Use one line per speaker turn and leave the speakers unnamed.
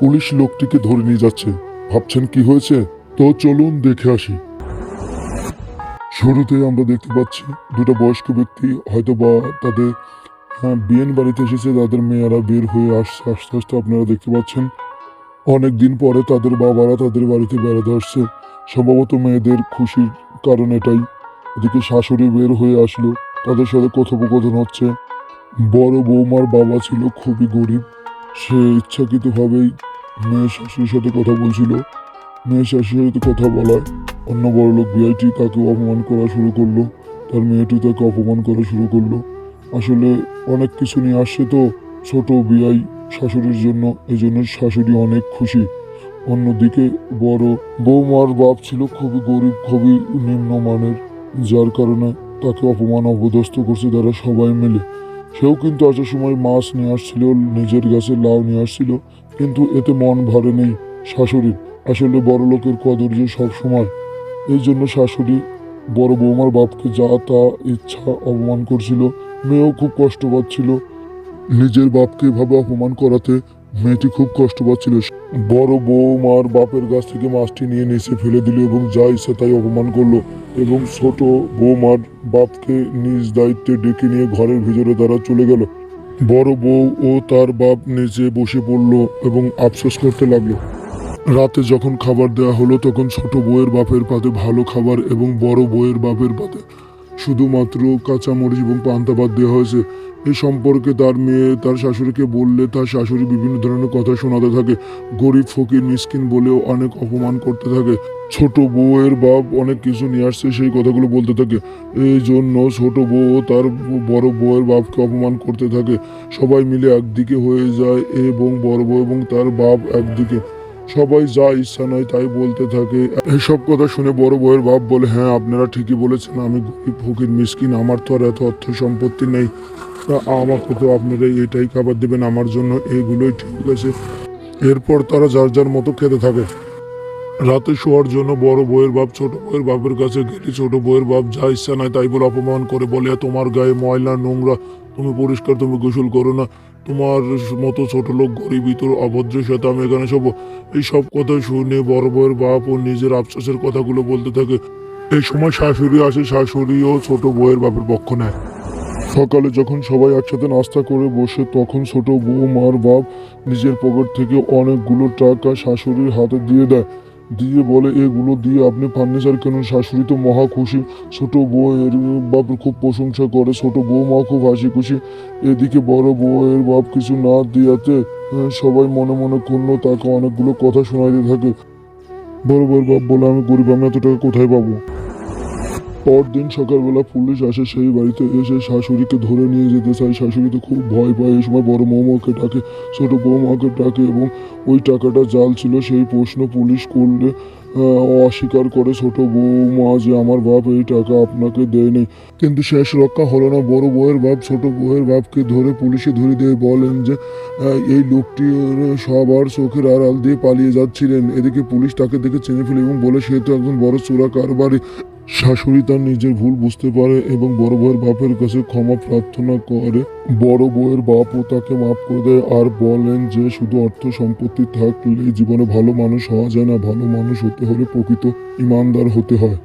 Police লোকটিকে ধরে নিয়ে যাচ্ছে। ভাবছেন কি হয়েছে? তো চলুন দেখে আসি। শুরুতে আমরা দেখতে পাচ্ছি দুটো বয়স্ক ব্যক্তি হয়তো বা তাদের বিয়ের বাড়িতে এসেছে। তাদের মেয়েরা বের হয়ে আসছে আস্তে আস্তে, আপনারা দেখতে পাচ্ছেন। অনেক দিন পরে তাদের বাবারা তাদের বাড়িতে বেড়াতে আসছে। সম্ভবত মেয়েদের খুশির কারণ এটাই। এদিকে শাশুড়ি বের হয়ে আসলো, তাদের সাথে কথোপকথন হচ্ছে। বড় বৌমার বাবা ছিল খুবই গরিব। সে ইচ্ছাকৃতভাবেই মেয়ের শাশুড়ির সাথে কথা বলছিল। মেয়ের শাশুড়ির সাথে কথা বলায় অন্য বড়লোক বিআইটি তাকে অপমান করা শুরু করলো। তার মেয়েটি তাকে অপমান করা শুরু করলো। আসলে অনেক কিছু নিয়ে আসছে তো ছোট বিআই শাশুড়ির জন্য, এই জন্য শাশুড়ি অনেক খুশি। অন্যদিকে বড় বৌমার বাপ ছিল খুবই গরিব, খুবই নিম্নমানের, যার কারণে তাকে অপমান অপদস্থ করছে তারা সবাই মিলে। সেও কিন্তু আসার সময় মাছ নিয়ে আসছিল, নিজের গাছে লাউ নিয়ে আসছিল, কিন্তু এতে মন ভরে নেই শাশুড়ির। আসলে বড় লোকের কদর যে সব সময়, এই জন্য শাশুড়ি বড় বৌমার বাপকে যা তা ইচ্ছা অপমান করছিল। মেয়েও খুব কষ্ট পাচ্ছিল নিজের বাপকে এভাবে অপমান করাতে। মেয়েটি খুব কষ্ট পাচ্ছিল। বড় বৌমার বাপের কাছ থেকে মাছটি নিয়ে নিচে ফেলে দিল এবং যা ইচ্ছা তাই অপমান করলো, এবং ছোট বৌমার বাপকে নিজ দায়িত্বে ডেকে নিয়ে ঘরের ভিতরে তারা চলে গেল। বড় বউ ও তার বাপ নিচে বসে পড়ল এবং আফসোস করতে লাগলো। রাতে যখন খাবার দেওয়া হলো তখন ছোট বউয়ের বাপের পাতে ভালো খাবার এবং বড় বউয়ের বাপের পাতে শুধুমাত্র কাঁচামরিচ এবং পান্তা ভাত দেওয়া হয়েছে। এই সম্পর্কে তার মেয়ে তার শাশুড়িকে বললে তার শাশুড়ি বিভিন্ন ধরনের কথা শোনাতে থাকে। গরিব ফকির মিসকিন বলেও অনেক অপমান করতে থাকে। ছোট বউয়ের বাপ অনেক কিছু নিয়ে আসছে, সেই কথাগুলো বলতে থাকে। এই জন্য ছোট বউ তার বড় বউয়ের বাপকে অপমান করতে থাকে। সবাই মিলে একদিকে হয়ে যায় এবং বড় বউ এবং তার বাপ একদিকে। সবাই যা ইচ্ছা নয় তাই বলতে থাকে। এসব কথা শুনে বড় বউয়ের বাপ বলে, হ্যাঁ আপনারা ঠিকই বলেছেন, আমি গরিব ফকির মিসকিন, আমার তো আর এত অর্থ সম্পত্তি নেই, আমাকে তো আপনারা এটাই খাবার দেবেন, আমার জন্য এগুলোই ঠিক আছে। এরপর তারা যার যার মতো খেতে থাকে। রাতে শোয়ার জন্য বড় বউয়ের বাপ ছোট বউয়ের বাপের কাছে গেলে ছোট বউয়ের বাপ যা ইচ্ছা নাই তাই বলে অপমান করে, বলে তোমার গায়ে ময়লা নোংরা, তুমি পরিষ্কার, তুমি গোসল করো না, তোমার মতো ছোট লোক গরিব ইতর অভদ্রের সাথে আমি এখানে সব। এই সব কথা শুনে বড় বউয়ের বাপ ও নিজের আফসোসের কথাগুলো বলতে থাকে। এই সময় শাশুড়ি আসে, শাশুড়িও ছোট বউয়ের বাপের পক্ষ নেয়। সকালে যখন সবাই একসাথে নাস্তা করে বসে তখন ছোট বৌমার বাপ নিজের পকেট থেকে অনেকগুলো টাকা শাশুড়ির হাতে দিয়ে দেয়। দিয়ে বলে, এগুলো দিয়ে আপনি ফার্নিচার কেনুন। শাশুড়ি তো মহা খুশি, ছোট বউয়ের বাপের খুব প্রশংসা করে, ছোট বৌমা খুব হাসি খুশি। এদিকে বড় বউয়ের বাপ কিছু না দিয়াতে সবাই মনে মনে ক্ষুণ্ণ, তাকে অনেকগুলো কথা শোনাইতে থাকে। বড় বউয়ের বাপ বলে, আমি গরিব, আমি এত টাকা কোথায় পাবো? পরদিন সকালবেলা পুলিশ আসে সেই বাড়িতে, এসে শাশুড়িকে ধরে নিয়ে যেতে চায়। শাশুড়ি তো খুব ভয় পায়। এই সময় বড় বৌমাকে ডাকে, ছোট বৌমাকে ডাকে এবং ওই টাকাটা জাল ছিল সেই প্রশ্ন পুলিশ করলে অস্বীকার করে ছোট বৌমা যে আমার বাপ এই টাকা আপনাকে দেয়নি। কিন্তু শেষ রক্ষা হলো না। বড় বউয়ের বাপ ছোট বউয়ের বাপকে ধরে পুলিশে ধরে দিয়ে বলেন যে এই লোকটি সবার চোখের আড়াল দিয়ে পালিয়ে যাচ্ছিলেন। এদিকে পুলিশ তাকে দেখে চিনে ফেলে এবং বলে সে তো একজন বড় চোরা কারবারি। শাশুড়ি তার নিজের ভুল বুঝতে পারে এবং বড় বউয়ের বাপের কাছে ক্ষমা প্রার্থনা করে। বড় বউয়ের বাপও তাকে মাফ করে দেয় আর বলেন যে শুধু অর্থ সম্পত্তি থাকলে জীবনে ভালো মানুষ হওয়া যায় না, ভালো মানুষ হতে হলে প্রকৃত ইমানদার হতে হয়।